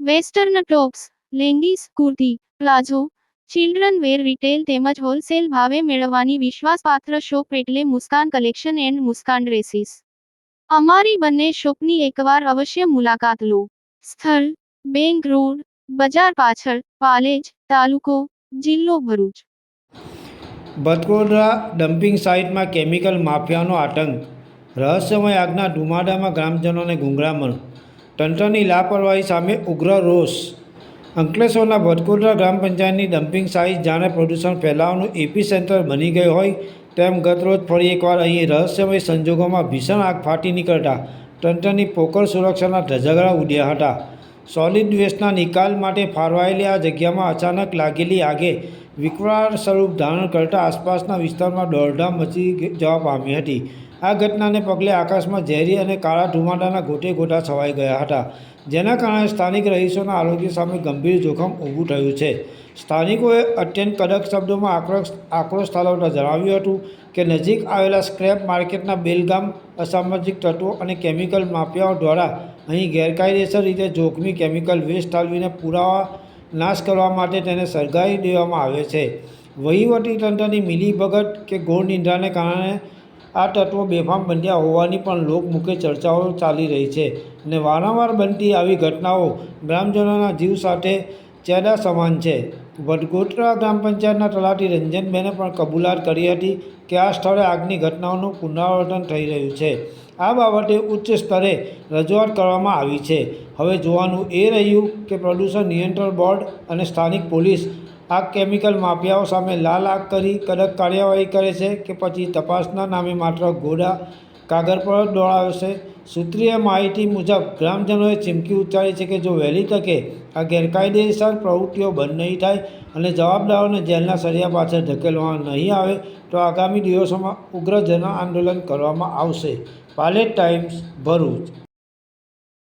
Western tops, leggings, kurti, palazzo, children wear retail તેમજ wholesale ભાવે મેળવવાની વિશ્વાસપાત્ર શોપ એટલે Muskan collection and Muskan dresses. અમારી બંને શોપની એકવાર અવશ્ય મુલાકાત લો. સ્થળ: બેંક રોડ, બજાર પાછળ, પાલેજ, તાલુકો, જિલ્લો ભરૂચ. બટકોદરા ડમ્પિંગ સાઇટમાં કેમિકલ માફિયાનો આતંક, રહસ્યમય આગના ધુમાડામાં ગ્રામજનોને ગૂંગળામણ, તંત્રની લાપરવાહી સામે ઉગ્ર રોષ. અંકલેશ્વરના બટકોદરા ગ્રામ પંચાયતની ડમ્પિંગ સાઇટ જાણે પ્રદૂષણ ફેલાવાનું એપી સેન્ટર બની ગઈ હોય તેમ ગતરોજ ફરી એકવાર અહીં રહસ્યમય સંજોગોમાં ભીષણ આગ ફાટી નીકળતા તંત્રની પોકળ સુરક્ષાના ધજાગરા ઉડ્યા હતા. સોલિડ વેસ્ટના નિકાલ માટે ફાળવાયેલી આ જગ્યામાં અચાનક લાગેલી આગે વિકરાળ સ્વરૂપ ધારણ કરતા આસપાસના વિસ્તારમાં દોડધામ મચી જવા પામી હતી. આ ઘટનાને પગલે આકાશમાં ઝેરી અને કાળા ધુમાડાના ગોટે ગોટા છવાઈ ગયા હતા, જેના કારણે સ્થાનિક રહીશોના આરોગ્ય સામે ગંભીર જોખમ ઊભું થયું છે. સ્થાનિકોએ અત્યંત કડક શબ્દોમાં આક્રોશ ઠાલવતા જણાવ્યું હતું કે નજીક આવેલા સ્ક્રેપ માર્કેટના બેલગામ અસામાજિક તત્વો અને કેમિકલ માફિયાઓ દ્વારા અહીં ગેરકાયદેસર રીતે જોખમી કેમિકલ વેસ્ટ ઠાલવીને પુરાવા નાશ કરવા માટે તેને સળગાવી દેવામાં આવે છે. વહીવટીતંત્રની મિલીભગત કે ઘોર નિંદ્રાને કારણે આ તત્વો બેફામ બન્યા હોવાની પણ લોકમુખે ચર્ચાઓ ચાલી રહી છે અને વારંવાર બનતી આવી ઘટનાઓ ગ્રામજનોના જીવ સાથે ચેડા સમાન છે. બટકોદરા ગ્રામ પંચાયતના તલાટી રંજનબેને પણ કબૂલાત કરી હતી કે આ સ્થળે આગની ઘટનાઓનું પુનરાવર્તન થઈ રહ્યું છે. આ બાબતે ઉચ્ચ સ્તરે રજૂઆત કરવામાં આવી છે. હવે જોવાનું એ રહ્યું કે પ્રદૂષણ નિયંત્રણ બોર્ડ અને સ્થાનિક પોલીસ આ કેમિકલ માફિયાઓ સામે લાલ આંખ કરી કડક કાર્યવાહી કરે છે કે પછી તપાસના નામે માત્ર ઘોડા કાગળ પર જ દોડાવશે. સૂત્રીય માહિતી મુજબ ગ્રામજનોએ ચીમકી ઉચ્ચારી છે કે જો વહેલી તકે આ ગેરકાયદેસર પ્રવૃત્તિઓ બંધ નહીં થાય અને જવાબદારોને જેલના સળિયા પાછળ ધકેલવામાં નહીં આવે તો આગામી દિવસોમાં ઉગ્ર જન આંદોલન કરવામાં આવશે. પાલેજ ટાઈમ્સ, ભરૂચ.